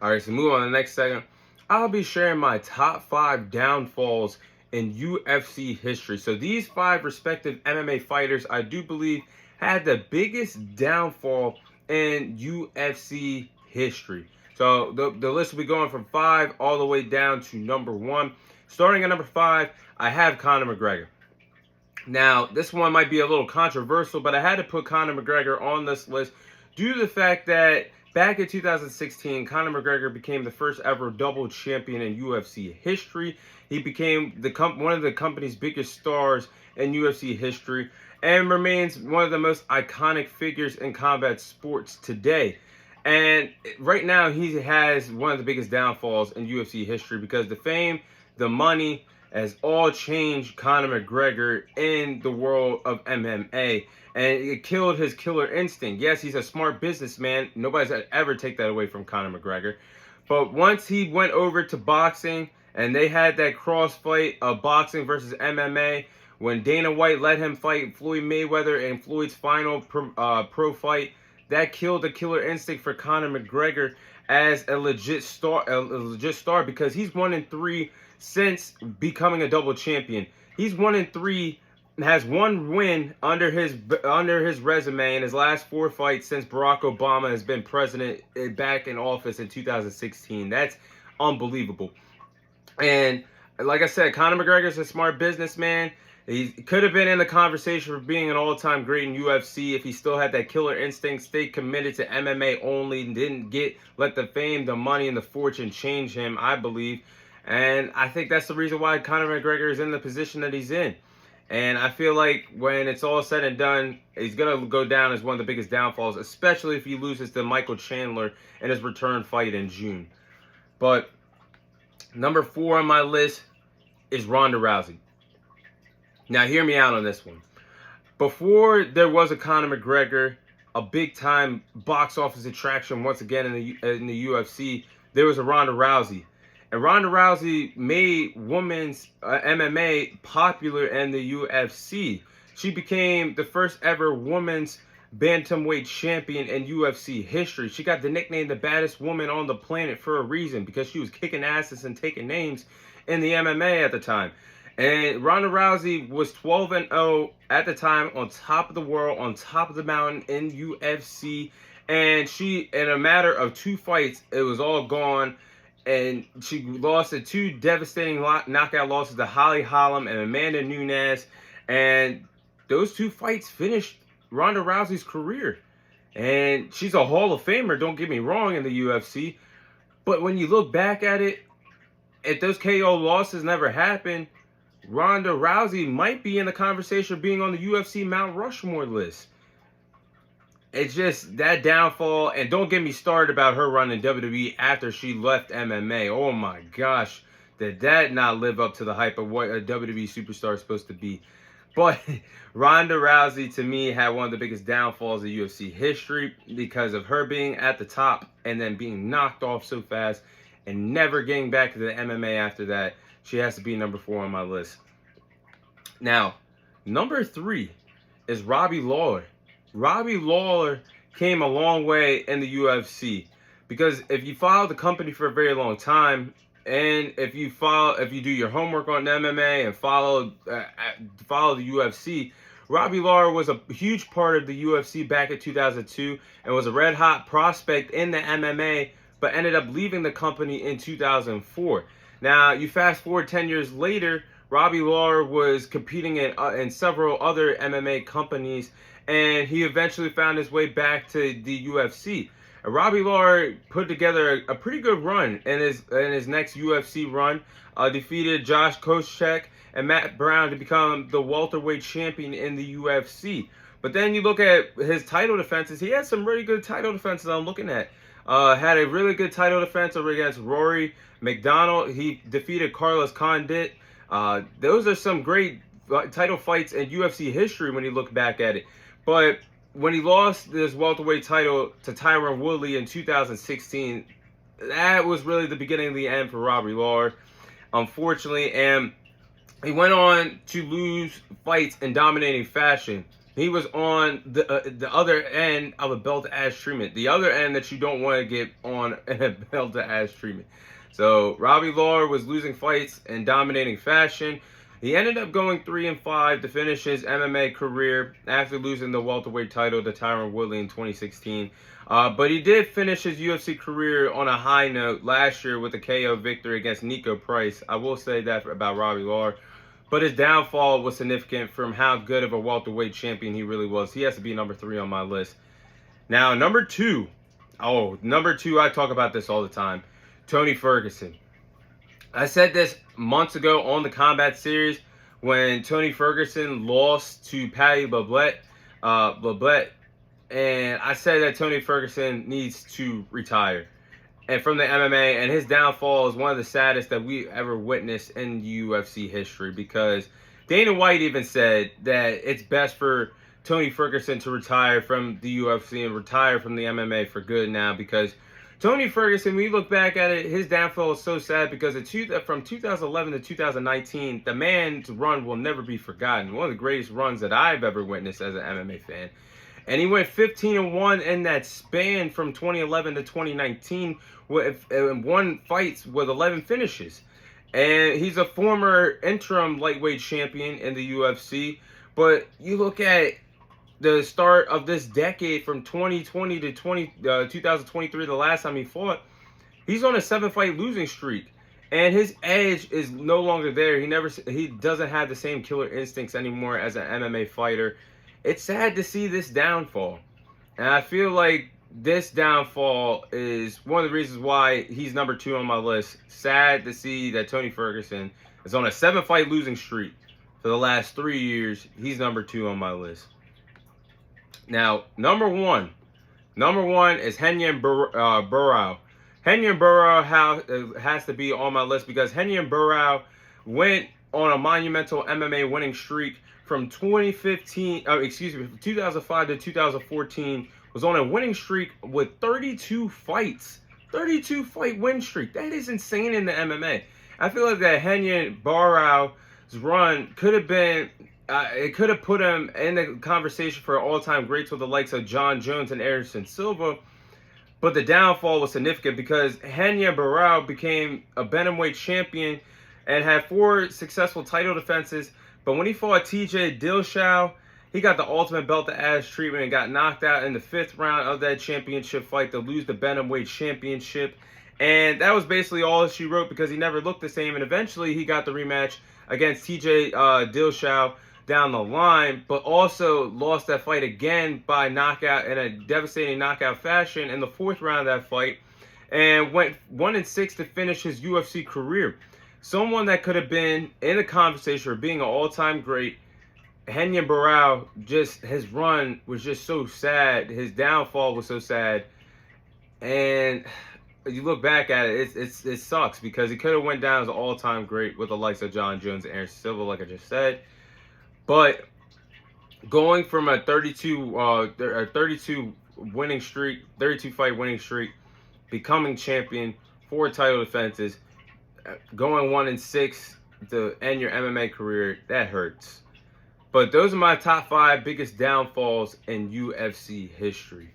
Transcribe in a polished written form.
All right, so move on to the next segment. I'll be sharing my top 5 downfalls in UFC history. So these 5 respective MMA fighters, I do believe, had the biggest downfall in UFC history. So the list will be going from 5 all the way down to number 1. Starting at number 5, I have Conor McGregor. Now, this one might be a little controversial, but I had to put Conor McGregor on this list due to the fact that back in 2016, Conor McGregor became the first ever double champion in UFC history. He became one of the company's biggest stars in UFC history and remains one of the most iconic figures in combat sports today. And right now, he has one of the biggest downfalls in UFC history because the fame, the money, has all changed Conor McGregor in the world of MMA. And it killed his killer instinct. Yes, he's a smart businessman. Nobody's ever take that away from Conor McGregor. But once he went over to boxing and they had that cross fight of boxing versus MMA, when Dana White let him fight Floyd Mayweather in Floyd's final pro fight, that killed the killer instinct for Conor McGregor as a legit star because he's 1-3 since becoming a double champion. He's 1-3, has one win under his resume in his last 4 fights since Barack Obama has been president back in office in 2016. That's unbelievable. And like I said, Conor McGregor is a smart businessman. He could have been in the conversation for being an all-time great in UFC if he still had that killer instinct, stayed committed to MMA only, and didn't let the fame, the money, and the fortune change him, I believe. And I think that's the reason why Conor McGregor is in the position that he's in. And I feel like when it's all said and done, he's going to go down as one of the biggest downfalls, especially if he loses to Michael Chandler in his return fight in June. But number 4 on my list is Ronda Rousey. Now, hear me out on this one. Before there was a Conor McGregor, a big-time box office attraction once again in the UFC, there was a Ronda Rousey. And Ronda Rousey made women's MMA popular in the UFC. She became the first ever women's bantamweight champion in UFC history. She got the nickname the baddest woman on the planet for a reason because she was kicking asses and taking names in the MMA at the time. And Ronda Rousey was 12-0 at the time, on top of the world, on top of the mountain in UFC. And she, in a matter of 2 fights, it was all gone. And she lost to 2 devastating knockout losses to Holly Holm and Amanda Nunes. And those 2 fights finished Ronda Rousey's career. And she's a Hall of Famer, don't get me wrong, in the UFC. But when you look back at it, if those KO losses never happened, Ronda Rousey might be in the conversation of being on the UFC Mount Rushmore list. It's just that downfall, and don't get me started about her running WWE after she left MMA. Oh my gosh, did that not live up to the hype of what a WWE superstar is supposed to be? But Ronda Rousey, to me, had one of the biggest downfalls of UFC history because of her being at the top and then being knocked off so fast and never getting back to the MMA after that. She has to be number 4 on my list. Now, number 3 is Robbie Lawler. Robbie Lawler came a long way in the UFC because if you follow the company for a very long time, and if you do your homework on MMA and follow the UFC, Robbie Lawler was a huge part of the UFC back in 2002 and was a red hot prospect in the MMA, but ended up leaving the company in 2004. Now, you fast forward 10 years later, Robbie Lawler was competing in several other MMA companies, and he eventually found his way back to the UFC. And Robbie Lawler put together a pretty good run in his next UFC run, defeated Josh Koscheck and Matt Brown to become the welterweight champion in the UFC. But then you look at his title defenses, he had some really good title defenses I'm looking at. Had a really good title defense over against Rory McDonald. He defeated Carlos Condit. Those are some great title fights in UFC history when you look back at it. But when he lost this welterweight title to Tyron Woodley in 2016, that was really the beginning of the end for Robbie Lawler, unfortunately. And he went on to lose fights in dominating fashion. He was on the other end of a belt to ass treatment, the other end that you don't want to get on a belt to ass treatment. So Robbie Lawler was losing fights in dominating fashion. He ended up going 3-5 to finish his MMA career after losing the welterweight title to Tyron Woodley in 2016. But he did finish his UFC career on a high note last year with a KO victory against Nico Price. I will say that about Robbie Lawler. But his downfall was significant from how good of a welterweight champion he really was. He has to be number 3 on my list. Now, number 2. Oh, number 2, I talk about this all the time. Tony Ferguson. I said this months ago on the Combat Series when Tony Ferguson lost to Paddy Lablet. And I said that Tony Ferguson needs to retire and from the MMA, and his downfall is one of the saddest that we ever witnessed in UFC history, because Dana White even said that it's best for Tony Ferguson to retire from the UFC and retire from the MMA for good now, because Tony Ferguson, when you look back at it, his downfall is so sad because from 2011 to 2019, the man's run will never be forgotten. One of the greatest runs that I've ever witnessed as an MMA fan. And he went 15-1 in that span from 2011 to 2019 with won fights with 11 finishes. And he's a former interim lightweight champion in the UFC. But you look at the start of this decade from 2020 to 2023, the last time he fought, he's on a 7-fight losing streak. And his edge is no longer there. He doesn't have the same killer instincts anymore as an MMA fighter. It's sad to see this downfall. And I feel like this downfall is one of the reasons why he's number 2 on my list. Sad to see that Tony Ferguson is on a 7-fight losing streak for the last 3 years. He's number 2 on my list. Now, number one is Renan Barão. Renan Barão has to be on my list because Renan Barão went on a monumental MMA winning streak from 2005 to 2014, was on a winning streak with 32 fights. 32 fight win streak. That is insane in the MMA. I feel like that Renan Barão's run could have been, it could have put him in the conversation for all-time greats with the likes of John Jones and Anderson Silva. But the downfall was significant because Renan Barão became a bantamweight champion and had 4 successful title defenses. But when he fought TJ Dillashaw, he got the ultimate belt to ass treatment and got knocked out in the 5th round of that championship fight to lose the bantamweight championship. And that was basically all she wrote because he never looked the same. And eventually he got the rematch against TJ Dillashaw down the line, but also lost that fight again by knockout in a devastating knockout fashion in the 4th round of that fight, and went 1-6 to finish his UFC career. Someone that could have been in the conversation for being an all-time great. Renan Barão, just his run was just so sad. His downfall was so sad, and you look back at it, it sucks because he could have went down as an all-time great with the likes of John Jones and Anderson Silva, like I just said. But going from a 32 winning streak, 32 fight winning streak, becoming champion, 4 title defenses, going 1-6 to end your MMA career, that hurts. But those are my top 5 biggest downfalls in UFC history.